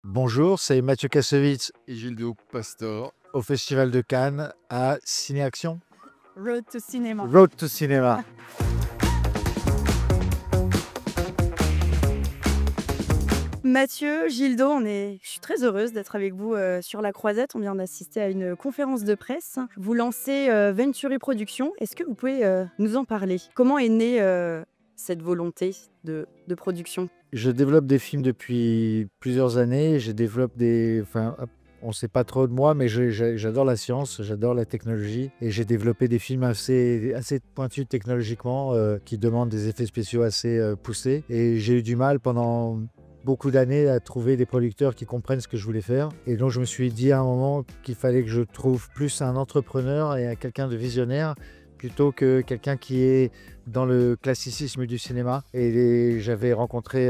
Bonjour, c'est Mathieu Kassovitz Et Gildo Pastor. au Festival de Cannes à Ciné-Action. Road to Cinema. Road to Cinema. Mathieu, Gildo, je suis très heureuse d'être avec vous sur la Croisette. On vient d'assister à une conférence de presse. Vous lancez Venturi Productions. Est-ce que vous pouvez nous en parler? Comment est née cette volonté de production? Je développe des films depuis plusieurs années. Je développe des... Enfin, on ne sait pas trop de moi, mais j'adore la science, j'adore la technologie. Et j'ai développé des films assez pointus technologiquement qui demandent des effets spéciaux assez poussés. Et j'ai eu du mal pendant beaucoup d'années à trouver des producteurs qui comprennent ce que je voulais faire. Et donc je me suis dit à un moment qu'il fallait que je trouve plus un entrepreneur et quelqu'un de visionnaire plutôt que quelqu'un qui est dans le classicisme du cinéma. Et j'avais rencontré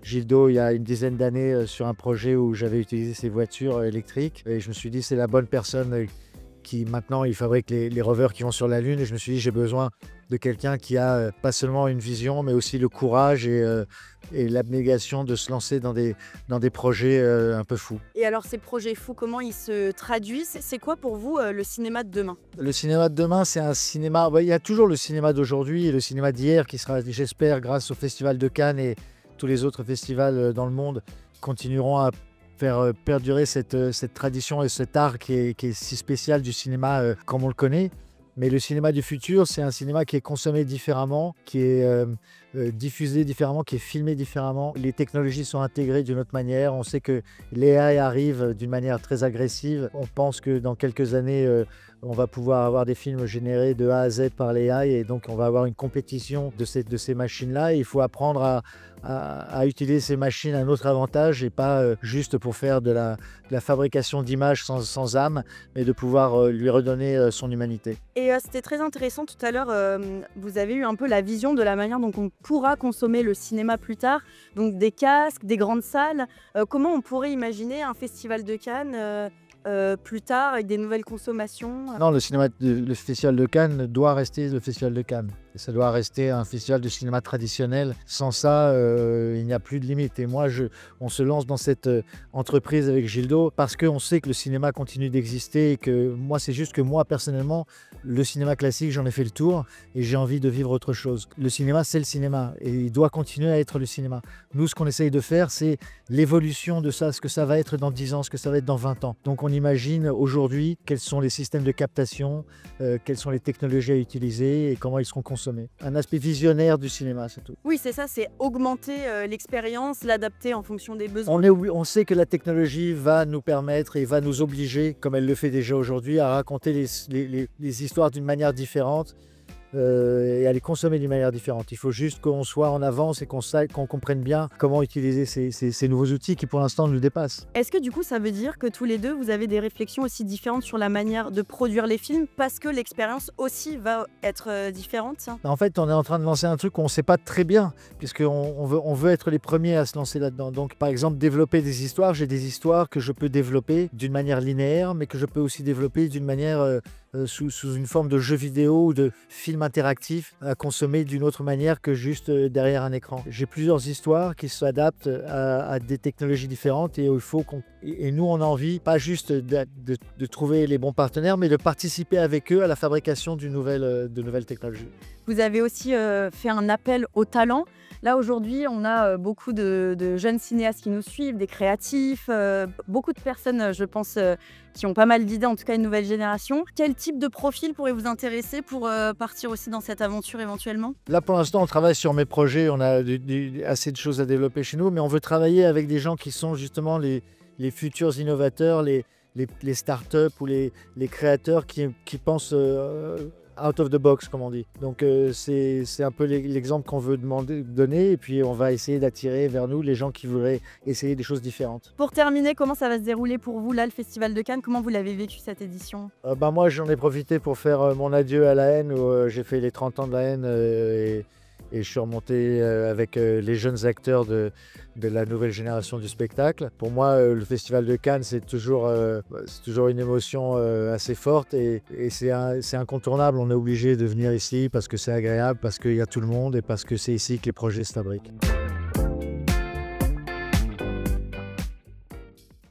Gildo il y a une dizaine d'années sur un projet où j'avais utilisé ses voitures électriques. Et je me suis dit c'est la bonne personne qui maintenant il fabrique les rovers qui vont sur la Lune. Et je me suis dit j'ai besoin de quelqu'un qui a pas seulement une vision mais aussi le courage et l'abnégation de se lancer dans des projets un peu fous. Et alors ces projets fous, comment ils se traduisent? C'est quoi pour vous le cinéma de demain? Le cinéma de demain, c'est un cinéma... Il y a toujours le cinéma d'aujourd'hui et le cinéma d'hier qui sera, j'espère, grâce au Festival de Cannes et tous les autres festivals dans le monde, continueront à faire perdurer cette tradition et cet art qui est si spécial du cinéma comme on le connaît. Mais le cinéma du futur, c'est un cinéma qui est consommé différemment, qui est diffusé différemment, qui est filmé différemment. Les technologies sont intégrées d'une autre manière. On sait que l'AI arrive d'une manière très agressive. On pense que dans quelques années, on va pouvoir avoir des films générés de A à Z par l'AI et donc on va avoir une compétition de ces machines-là. Il faut apprendre à utiliser ces machines à un autre avantage et pas juste pour faire de la fabrication d'images sans âme, mais de pouvoir lui redonner son humanité. Et c'était très intéressant tout à l'heure, vous avez eu un peu la vision de la manière dont on pourra consommer le cinéma plus tard, donc des casques, des grandes salles. Comment on pourrait imaginer un festival de Cannes plus tard avec des nouvelles consommations? Non, le Festival de Cannes doit rester le Festival de Cannes. Et ça doit rester un festival de cinéma traditionnel. Sans ça, il n'y a plus de limite. Et moi, on se lance dans cette entreprise avec Gildo parce qu'on sait que le cinéma continue d'exister et que moi, c'est juste que moi, personnellement, le cinéma classique, j'en ai fait le tour et j'ai envie de vivre autre chose. Le cinéma, c'est le cinéma et il doit continuer à être le cinéma. Nous, ce qu'on essaye de faire, c'est l'évolution de ça, ce que ça va être dans 10 ans, ce que ça va être dans 20 ans. Donc, on imagine aujourd'hui quels sont les systèmes de captation, quelles sont les technologies à utiliser et comment ils seront consommés. Un aspect visionnaire du cinéma, c'est tout. Oui, c'est ça, c'est augmenter l'expérience, l'adapter en fonction des besoins. On sait que la technologie va nous permettre et va nous obliger, comme elle le fait déjà aujourd'hui, à raconter les histoires d'une manière différente et à les consommer d'une manière différente. Il faut juste qu'on soit en avance et qu'on comprenne bien comment utiliser ces nouveaux outils qui pour l'instant nous dépassent. Est-ce que du coup ça veut dire que tous les deux vous avez des réflexions aussi différentes sur la manière de produire les films parce que l'expérience aussi va être différente? En fait, on est en train de lancer un truc qu'on ne sait pas très bien puisqu'on veut être les premiers à se lancer là-dedans. Donc par exemple, développer des histoires. J'ai des histoires que je peux développer d'une manière linéaire mais que je peux aussi développer d'une manière sous une forme de jeu vidéo ou de film interactif à consommer d'une autre manière que juste derrière un écran. J'ai plusieurs histoires qui s'adaptent à des technologies différentes et et nous on a envie pas juste de trouver les bons partenaires mais de participer avec eux à la fabrication de nouvelles technologies. Vous avez aussi fait un appel au talent. Là aujourd'hui on a beaucoup de jeunes cinéastes qui nous suivent, des créatifs, beaucoup de personnes je pense qui ont pas mal d'idées, en tout cas une nouvelle génération. Quel type de profil pourrait vous intéresser pour partir aussi dans cette aventure éventuellement? Là pour l'instant on travaille sur mes projets, on a assez de choses à développer chez nous, mais on veut travailler avec des gens qui sont justement les futurs innovateurs, les startups ou les créateurs qui pensent out of the box, comme on dit. Donc c'est un peu l'exemple qu'on veut donner et puis on va essayer d'attirer vers nous les gens qui voudraient essayer des choses différentes. Pour terminer, comment ça va se dérouler pour vous là, le Festival de Cannes? Comment vous l'avez vécu cette édition? Moi j'en ai profité pour faire mon adieu à la haine où j'ai fait les 30 ans de la haine et je suis remonté avec les jeunes acteurs de la nouvelle génération du spectacle. Pour moi, le Festival de Cannes, c'est toujours une émotion assez forte et c'est incontournable. On est obligé de venir ici parce que c'est agréable, parce qu'il y a tout le monde et parce que c'est ici que les projets se fabriquent.